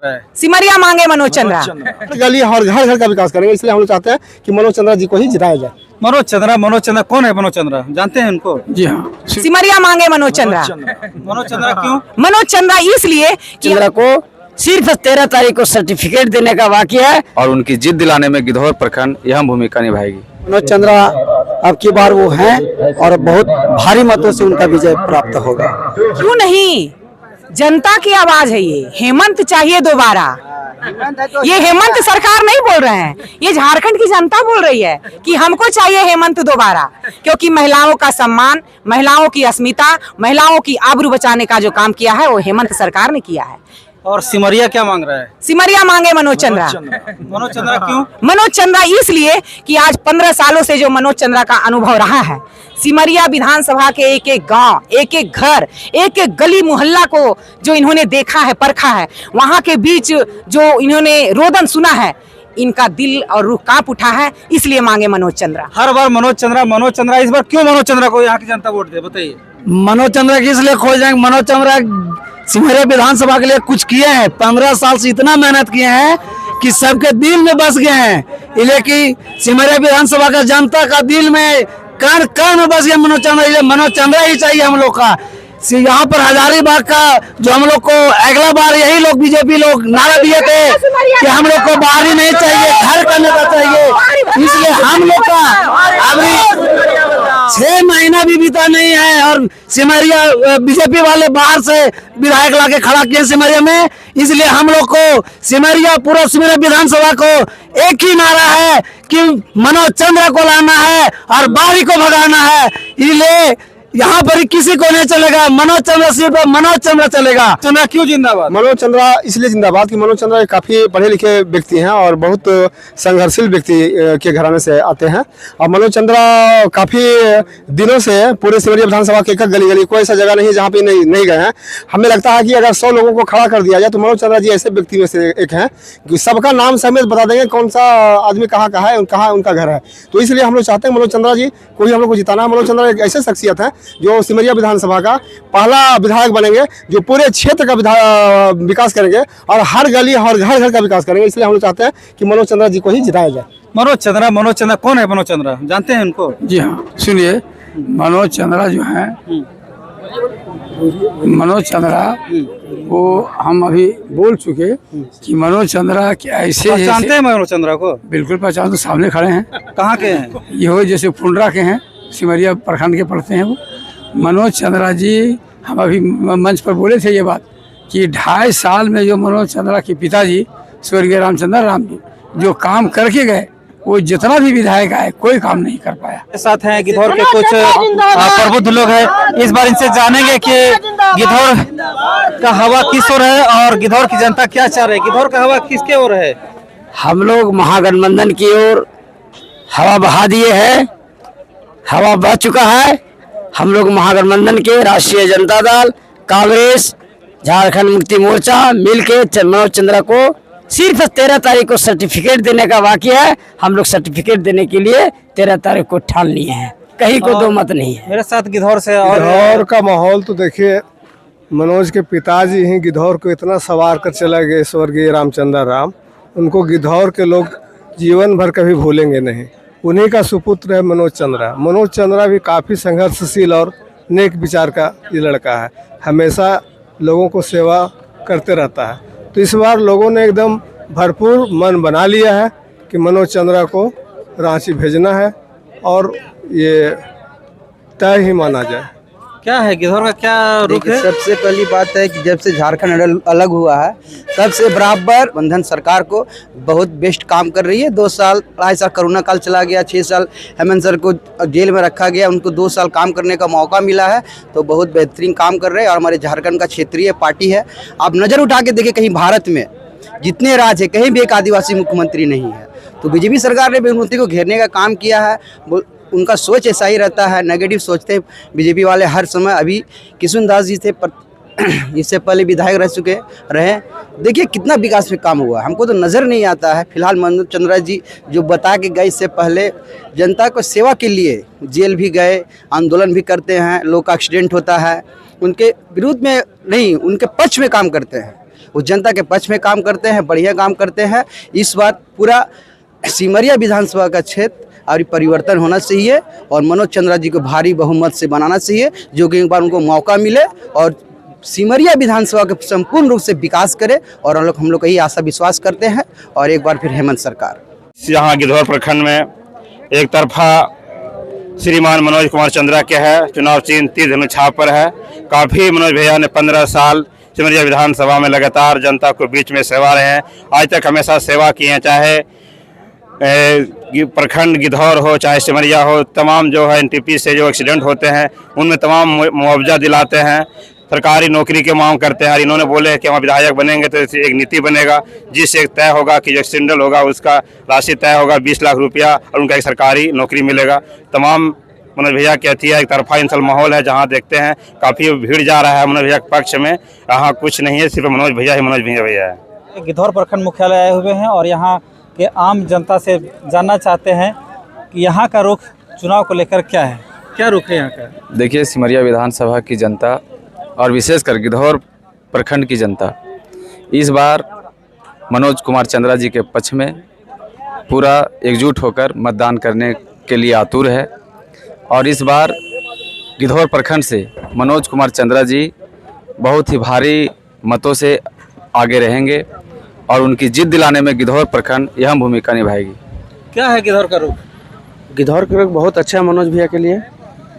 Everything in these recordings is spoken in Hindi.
सिमरिया मांगे मनोज चंद्रा। गली और घर घर का विकास करेंगे, इसलिए हम लोग चाहते हैं कि मनोज चंद्रा जी को ही जिताया जाए। मनोज चंद्रा कौन है? मनोज चंद्रा जानते हैं उनको? जी हाँ, सिमरिया मांगे मनोज चंद्रा। मनोज चंद्रा क्यों? मनोज चंद्रा इसलिए कि चंद्रा को सिर्फ 13 तारीख को सर्टिफिकेट देने का बाकी है और उनकी जीत दिलाने में गिद्धौर प्रखंड अहम भूमिका निभाएगी। मनोज चंद्रा अब की बार वो हैं और बहुत भारी मतों से उनका विजय प्राप्त होगा। क्यों नहीं, जनता की आवाज है ये। हेमंत चाहिए दोबारा। ये हेमंत सरकार नहीं बोल रहे हैं, ये झारखंड की जनता बोल रही है कि हमको चाहिए हेमंत दोबारा, क्योंकि महिलाओं का सम्मान, महिलाओं की अस्मिता, महिलाओं की आबरू बचाने का जो काम किया है वो हेमंत सरकार ने किया है। और सिमरिया क्या मांग रहा है? सिमरिया मांगे मनोज चंद्रा। मनोज चंद्रा क्यों? मनोज चंद्रा इसलिए कि आज 15 सालों से जो मनोज चंद्रा का अनुभव रहा है, सिमरिया विधानसभा के एक एक गांव, एक एक घर, एक एक गली मोहल्ला को जो इन्होंने देखा है, परखा है, वहां के बीच जो इन्होंने रोदन सुना है, इनका दिल और रूह कांप उठा है, इसलिए मांगे मनोज चंद्रा। हर बार मनोज चंद्रा इस बार क्यों मनोज चंद्रा को यहाँ की जनता वोट दे, बताइए। मनोज चंद्रा की इसलिए खोज जाएंगे, मनोज चंद्रा सिमरिया विधानसभा के लिए कुछ किए हैं। 15 साल से इतना मेहनत किए हैं कि सबके दिल में बस गए हैं। इसलिए कि सिमरिया विधानसभा का जनता का दिल में कण कण में बस गया मनोज चंद्रा। इसलिए मनोज चंद्रा ही चाहिए हम लोग का। यहाँ पर हजारीबाग का जो हम लोग को अगला बार यही लोग बीजेपी लोग नारा दिए थे कि हम लोग को बाहरी नहीं चाहिए, घर का नेता चाहिए। इसलिए हम लोग का अभी 6 महीना भी बीता नहीं है और सिमरिया बीजेपी वाले बाहर से विधायक लाके खड़ा किए सिमरिया में। इसलिए हम लोग को सिमरिया, पूरा सिमरिया विधानसभा को एक ही नारा है कि मनोज चंद्रा को लाना है और बाहरी को भगाना है। इसलिए यहाँ पर किसी को नहीं चलेगा, मनोज चंद्रा सिर्फ मनोज चंद्रा चलेगा। चंद्रा क्यों जिंदाबाद? मनोज चंद्रा इसलिए जिंदाबाद कि मनोज चंद्रा काफ़ी पढ़े लिखे व्यक्ति हैं और बहुत संघर्षशील व्यक्ति के घराने से आते हैं। और मनोज चंद्रा काफ़ी दिनों से पूरे सिमरिया विधानसभा के एक गली गली कोई ऐसा जगह नहीं जहाँ पे नहीं गए हैं। हमें लगता है कि अगर 100 लोगों को खड़ा कर दिया जाए तो मनोज चंद्रा जी ऐसे व्यक्ति में से एक हैं कि सबका नाम समेत बता देंगे कौन सा आदमी कहाँ का है, कहाँ उनका घर है। तो इसलिए हम लोग चाहते हैं मनोज चंद्रा जी को ही हम लोग को जिताना है। मनोज चंद्रा एक ऐसे शख्सियत है जो सिमरिया विधानसभा का पहला विधायक बनेंगे, जो पूरे क्षेत्र का विकास करेंगे और हर गली और घर घर का विकास करेंगे। इसलिए हम लोग चाहते हैं कि मनोज चंद्रा जी को ही जिताया जाए। मनोज चंद्रा कौन है? मनोज चंद्रा जानते हैं उनको? जी हाँ, सुनिए, मनोज चंद्रा जो है, मनोज चंद्रा वो हम अभी बोल चुके कि मनोज चंद्रा के ऐसे जानते हैं मनोज चंद्रा को? बिल्कुल पहचान, तो सामने खड़े हैं। कहाँ के हैं? ये हो जैसे फुंडरा के हैं, सिमरिया प्रखंड के पड़ते हैं वो। मनोज चंद्रा जी, हम अभी मंच पर बोले थे ये बात कि 2.5 साल में जो मनोज चंद्रा के पिताजी स्वर्गीय रामचंद्र राम जी जो काम करके गए, वो जितना भी विधायक आए कोई काम नहीं कर पाया। साथ हैं गिद्धौर के कुछ प्रबुद्ध लोग हैं, इस बार इनसे जानेंगे कि गिद्धौर का हवा किस ओर है और गिद्धौर की जनता क्या चाह रही है। गिद्धौर का हवा किसके ओर है? हम लोग महागठबंधन की ओर हवा बहा दिए है, हवा बह चुका है। हम लोग महागठबंधन के राष्ट्रीय जनता दल, कांग्रेस, झारखंड मुक्ति मोर्चा मिलके मनोज चंद्रा को सिर्फ 13 तारीख को सर्टिफिकेट देने का बाकी है। हम लोग सर्टिफिकेट देने के लिए 13 तारीख को ठान लिए हैं, कहीं को दो मत नहीं है। मेरे साथ गिद्धौर से और गिद्धौर का माहौल तो देखिए, मनोज के पिताजी ही गिद्धौर को इतना सवार कर चला गए, स्वर्गीय रामचंद्र राम। उनको गिद्धौर के लोग जीवन भर कभी भूलेंगे नहीं। उन्हीं का सुपुत्र है मनोज चंद्रा। मनोज चंद्रा भी काफ़ी संघर्षशील और नेक विचार का ये लड़का है, हमेशा लोगों को सेवा करते रहता है। तो इस बार लोगों ने एकदम भरपूर मन बना लिया है कि मनोज चंद्रा को रांची भेजना है और ये तय ही माना जाए। क्या है गिद्धौर का क्या रुख है? सबसे पहली बात है कि जब से झारखंड अलग हुआ है तब से बराबर बंधन सरकार को बहुत बेस्ट काम कर रही है। 2 साल 2.5 साल कोरोना काल चला गया, 6 साल हेमंत सर को जेल में रखा गया, उनको 2 साल काम करने का मौका मिला है, तो बहुत बेहतरीन काम कर रहे हैं। और हमारे झारखंड का क्षेत्रीय पार्टी है। आप नज़र उठा के देखिए, कहीं भारत में जितने राज्य है कहीं भी एक आदिवासी मुख्यमंत्री नहीं है। तो बीजेपी सरकार ने विमुक्ति को घेरने का काम किया है। उनका सोच ऐसा ही रहता है, नेगेटिव सोचते हैं बीजेपी वाले हर समय। अभी किशुनदास जी थे, इससे पहले विधायक रह चुके रहे। देखिए कितना विकास पे काम हुआ, हमको तो नज़र नहीं आता है। फिलहाल मनोज चंद्रा जी जो बता के गए, इससे पहले जनता को सेवा के लिए जेल भी गए, आंदोलन भी करते हैं। लोग का एक्सीडेंट होता है, उनके विरुद्ध में नहीं, उनके पक्ष में काम करते हैं। वो जनता के पक्ष में काम करते हैं, बढ़िया काम करते हैं। इस बार पूरा सिमरिया विधानसभा का क्षेत्र और परिवर्तन होना चाहिए और मनोज चंद्रा जी को भारी बहुमत से बनाना चाहिए, जो कि एक बार उनको मौका मिले और सिमरिया विधानसभा के संपूर्ण रूप से विकास करे। और हम लोग यही आशा विश्वास करते हैं। और एक बार फिर हेमंत सरकार। यहाँ गिद्धौर प्रखंड में एक तरफा श्रीमान मनोज कुमार चंद्रा के है, चुनाव चिन्ह तीर धनुष छाप पर है। काफ़ी मनोज भैया ने 15 साल सिमरिया विधानसभा में लगातार जनता को बीच में सेवा रहे हैं। आज तक हमेशा सेवा किए हैं, चाहे प्रखंड गिद्धौर हो चाहे सिमरिया हो। तमाम जो है एनटीपी से जो एक्सीडेंट होते हैं उनमें तमाम मुआवजा दिलाते हैं, सरकारी नौकरी की मांग करते हैं। और इन्होंने बोले कि हम विधायक बनेंगे तो एक नीति बनेगा जिससे एक तय होगा कि जो एक्सीडेंट होगा उसका राशि तय होगा 20 लाख रुपया और उनका एक सरकारी नौकरी मिलेगा। तमाम मनोज भैया कहती है एक तरफा इंसल माहौल है, जहाँ देखते हैं काफ़ी भीड़ जा रहा है मनोज भैया के पक्ष में। यहाँ कुछ नहीं है, सिर्फ मनोज भैया ही मनोज भैया है। गिद्धौर प्रखंड मुख्यालय आए हुए हैं और यहाँ के आम जनता से जानना चाहते हैं कि यहाँ का रुख चुनाव को लेकर क्या है, क्या रुख है यहाँ का। देखिए, सिमरिया विधानसभा की जनता और विशेषकर गिद्धौर प्रखंड की जनता इस बार मनोज कुमार चंद्रा जी के पक्ष में पूरा एकजुट होकर मतदान करने के लिए आतुर है। और इस बार गिद्धौर प्रखंड से मनोज कुमार चंद्रा जी बहुत ही भारी मतों से आगे रहेंगे और उनकी जीत दिलाने में गिद्धौर प्रखंड अहम भूमिका निभाएगी। क्या है गिद्धौर का रुख? गिद्धौर का रुख बहुत अच्छा है मनोज भैया के लिए।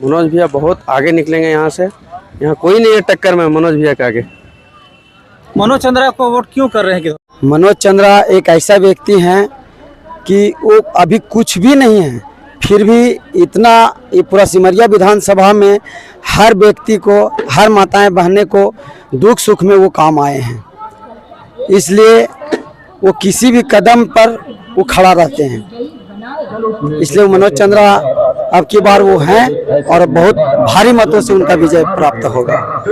मनोज भैया बहुत आगे निकलेंगे यहाँ से, यहाँ कोई नहीं है टक्कर में मनोज भैया के आगे। मनोज चंद्रा को वोट क्यों कर रहे हैं गिद्धौर? मनोज चंद्रा एक ऐसा व्यक्ति हैं कि वो अभी कुछ भी नहीं है, फिर भी इतना ये पूरा सिमरिया विधानसभा में हर व्यक्ति को, हर माताएं बहनें को दुख सुख में वो काम आए हैं। इसलिए वो किसी भी कदम पर वो खड़ा रहते हैं। इसलिए मनोज चंद्रा अब की बार वो हैं और बहुत भारी मतों से उनका विजय प्राप्त होगा।